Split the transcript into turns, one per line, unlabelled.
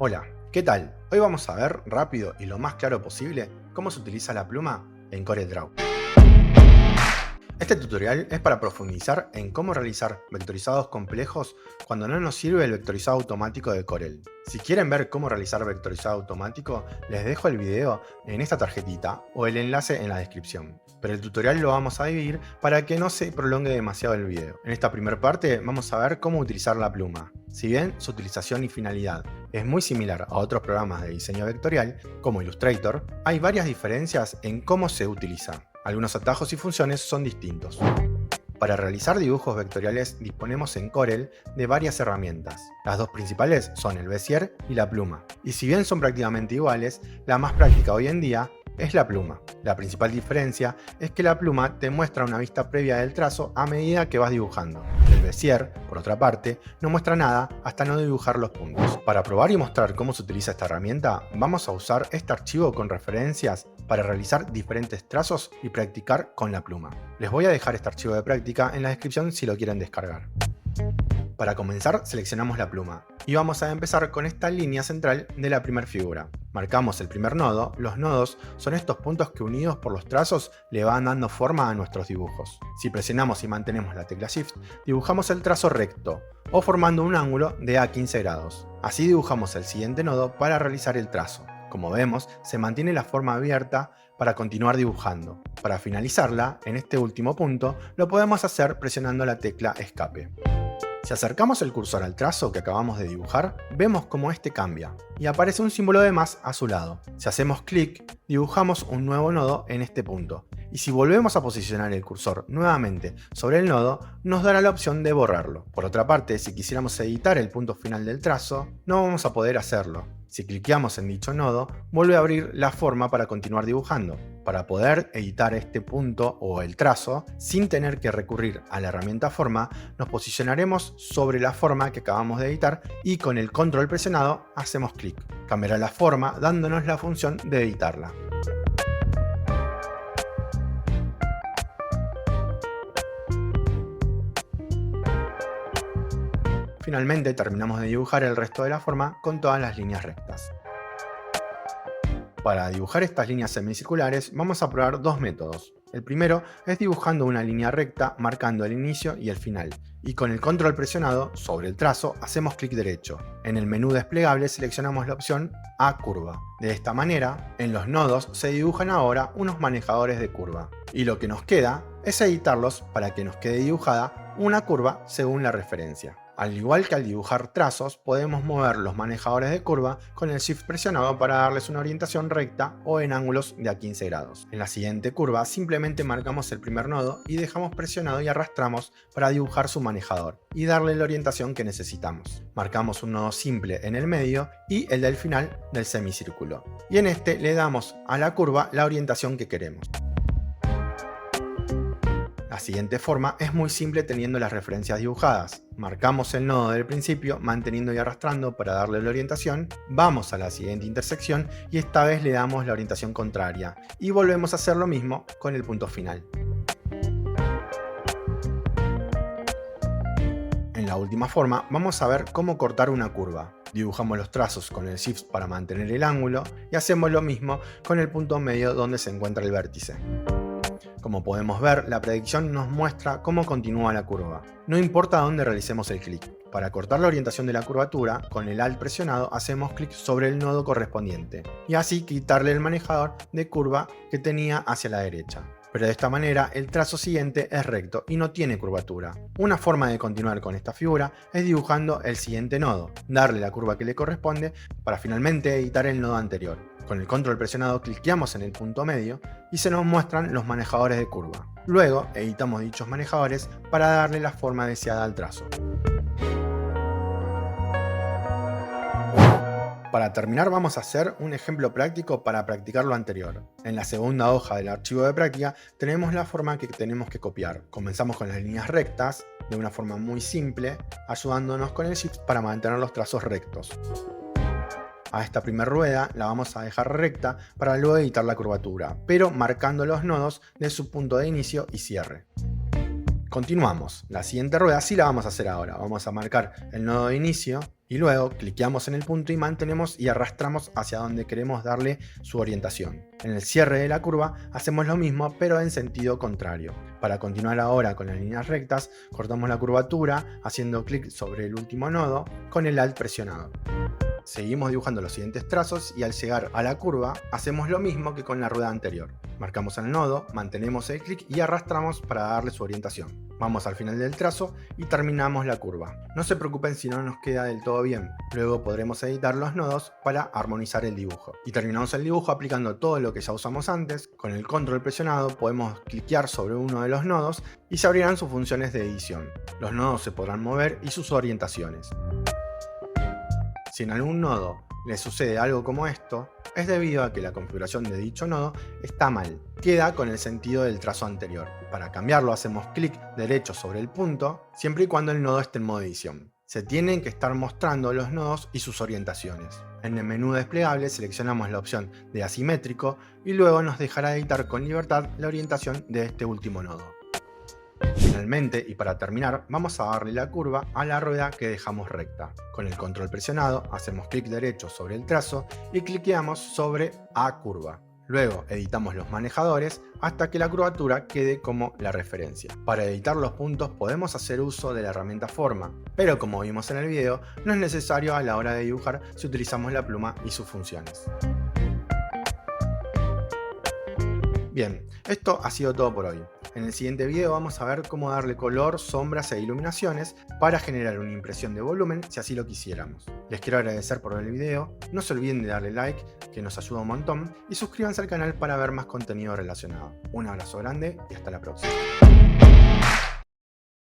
Hola, ¿qué tal? Hoy vamos a ver rápido y lo más claro posible cómo se utiliza la pluma en CorelDRAW. Este tutorial es para profundizar en cómo realizar vectorizados complejos cuando no nos sirve el vectorizado automático de Corel. Si quieren ver cómo realizar vectorizado automático, les dejo el video en esta tarjetita o el enlace en la descripción. Pero el tutorial lo vamos a dividir para que no se prolongue demasiado el video. En esta primera parte vamos a ver cómo utilizar la pluma. Si bien su utilización y finalidad es muy similar a otros programas de diseño vectorial, como Illustrator, hay varias diferencias en cómo se utiliza. Algunos atajos y funciones son distintos. Para realizar dibujos vectoriales disponemos en Corel de varias herramientas. Las dos principales son el Bezier y la pluma. Y si bien son prácticamente iguales, la más práctica hoy en día es la pluma. La principal diferencia es que la pluma te muestra una vista previa del trazo a medida que vas dibujando. El Bezier, por otra parte, no muestra nada hasta no dibujar los puntos. Para probar y mostrar cómo se utiliza esta herramienta, vamos a usar este archivo con referencias para realizar diferentes trazos y practicar con la pluma. Les voy a dejar este archivo de práctica en la descripción si lo quieren descargar. Para comenzar, seleccionamos la pluma y vamos a empezar con esta línea central de la primera figura. Marcamos el primer nodo. Los nodos son estos puntos que unidos por los trazos le van dando forma a nuestros dibujos. Si presionamos y mantenemos la tecla Shift, dibujamos el trazo recto o formando un ángulo de a 15 grados. Así dibujamos el siguiente nodo para realizar el trazo. Como vemos, se mantiene la forma abierta para continuar dibujando. Para finalizarla, en este último punto, lo podemos hacer presionando la tecla Escape. Si acercamos el cursor al trazo que acabamos de dibujar, vemos cómo este cambia y aparece un símbolo de más a su lado. Si hacemos clic, dibujamos un nuevo nodo en este punto. Y si volvemos a posicionar el cursor nuevamente sobre el nodo, nos dará la opción de borrarlo. Por otra parte, si quisiéramos editar el punto final del trazo, no vamos a poder hacerlo. Si cliqueamos en dicho nodo, vuelve a abrir la forma para continuar dibujando. Para poder editar este punto o el trazo, sin tener que recurrir a la herramienta forma, nos posicionaremos sobre la forma que acabamos de editar y con el control presionado hacemos clic. Cambiará la forma dándonos la función de editarla. Finalmente terminamos de dibujar el resto de la forma con todas las líneas rectas. Para dibujar estas líneas semicirculares vamos a probar dos métodos. El primero es dibujando una línea recta marcando el inicio y el final, y con el control presionado sobre el trazo hacemos clic derecho. En el menú desplegable seleccionamos la opción A curva. De esta manera, en los nodos se dibujan ahora unos manejadores de curva, y lo que nos queda es editarlos para que nos quede dibujada una curva según la referencia. Al igual que al dibujar trazos, podemos mover los manejadores de curva con el Shift presionado para darles una orientación recta o en ángulos de a 15 grados. En la siguiente curva simplemente marcamos el primer nodo y dejamos presionado y arrastramos para dibujar su manejador y darle la orientación que necesitamos. Marcamos un nodo simple en el medio y el del final del semicírculo. Y en este le damos a la curva la orientación que queremos. La siguiente forma es muy simple teniendo las referencias dibujadas. Marcamos el nodo del principio manteniendo y arrastrando para darle la orientación, vamos a la siguiente intersección y esta vez le damos la orientación contraria y volvemos a hacer lo mismo con el punto final. En la última forma vamos a ver cómo cortar una curva. Dibujamos los trazos con el Shift para mantener el ángulo y hacemos lo mismo con el punto medio donde se encuentra el vértice. Como podemos ver, la predicción nos muestra cómo continúa la curva. No importa dónde realicemos el clic. Para cortar la orientación de la curvatura, con el Alt presionado hacemos clic sobre el nodo correspondiente y así quitarle el manejador de curva que tenía hacia la derecha. Pero de esta manera el trazo siguiente es recto y no tiene curvatura. Una forma de continuar con esta figura es dibujando el siguiente nodo, darle la curva que le corresponde para finalmente editar el nodo anterior. Con el control presionado cliqueamos en el punto medio y se nos muestran los manejadores de curva. Luego editamos dichos manejadores para darle la forma deseada al trazo. Para terminar vamos a hacer un ejemplo práctico para practicar lo anterior. En la segunda hoja del archivo de práctica tenemos la forma que tenemos que copiar. Comenzamos con las líneas rectas de una forma muy simple, ayudándonos con el Shift para mantener los trazos rectos. A esta primera rueda la vamos a dejar recta para luego editar la curvatura, pero marcando los nodos de su punto de inicio y cierre. Continuamos. La siguiente rueda sí la vamos a hacer ahora. Vamos a marcar el nodo de inicio y luego cliqueamos en el punto y mantenemos y arrastramos hacia donde queremos darle su orientación. En el cierre de la curva hacemos lo mismo pero en sentido contrario. Para continuar ahora con las líneas rectas, cortamos la curvatura haciendo clic sobre el último nodo con el Alt presionado. Seguimos dibujando los siguientes trazos y al llegar a la curva hacemos lo mismo que con la rueda anterior. Marcamos el nodo, mantenemos el clic y arrastramos para darle su orientación. Vamos al final del trazo y terminamos la curva. No se preocupen si no nos queda del todo bien, luego podremos editar los nodos para armonizar el dibujo. Y terminamos el dibujo aplicando todo lo que ya usamos antes. Con el control presionado podemos cliquear sobre uno de los nodos y se abrirán sus funciones de edición. Los nodos se podrán mover y sus orientaciones. Si en algún nodo le sucede algo como esto, es debido a que la configuración de dicho nodo está mal. Queda con el sentido del trazo anterior. Para cambiarlo hacemos clic derecho sobre el punto, siempre y cuando el nodo esté en modo edición. Se tienen que estar mostrando los nodos y sus orientaciones. En el menú desplegable seleccionamos la opción de asimétrico y luego nos dejará editar con libertad la orientación de este último nodo. Finalmente, y para terminar, vamos a darle la curva a la rueda que dejamos recta. Con el control presionado, hacemos clic derecho sobre el trazo y cliqueamos sobre A curva. Luego editamos los manejadores hasta que la curvatura quede como la referencia. Para editar los puntos podemos hacer uso de la herramienta forma, pero como vimos en el video, no es necesario a la hora de dibujar si utilizamos la pluma y sus funciones. Bien, esto ha sido todo por hoy. En el siguiente video vamos a ver cómo darle color, sombras e iluminaciones para generar una impresión de volumen si así lo quisiéramos. Les quiero agradecer por ver el video, no se olviden de darle like que nos ayuda un montón y suscríbanse al canal para ver más contenido relacionado. Un abrazo grande y hasta la próxima.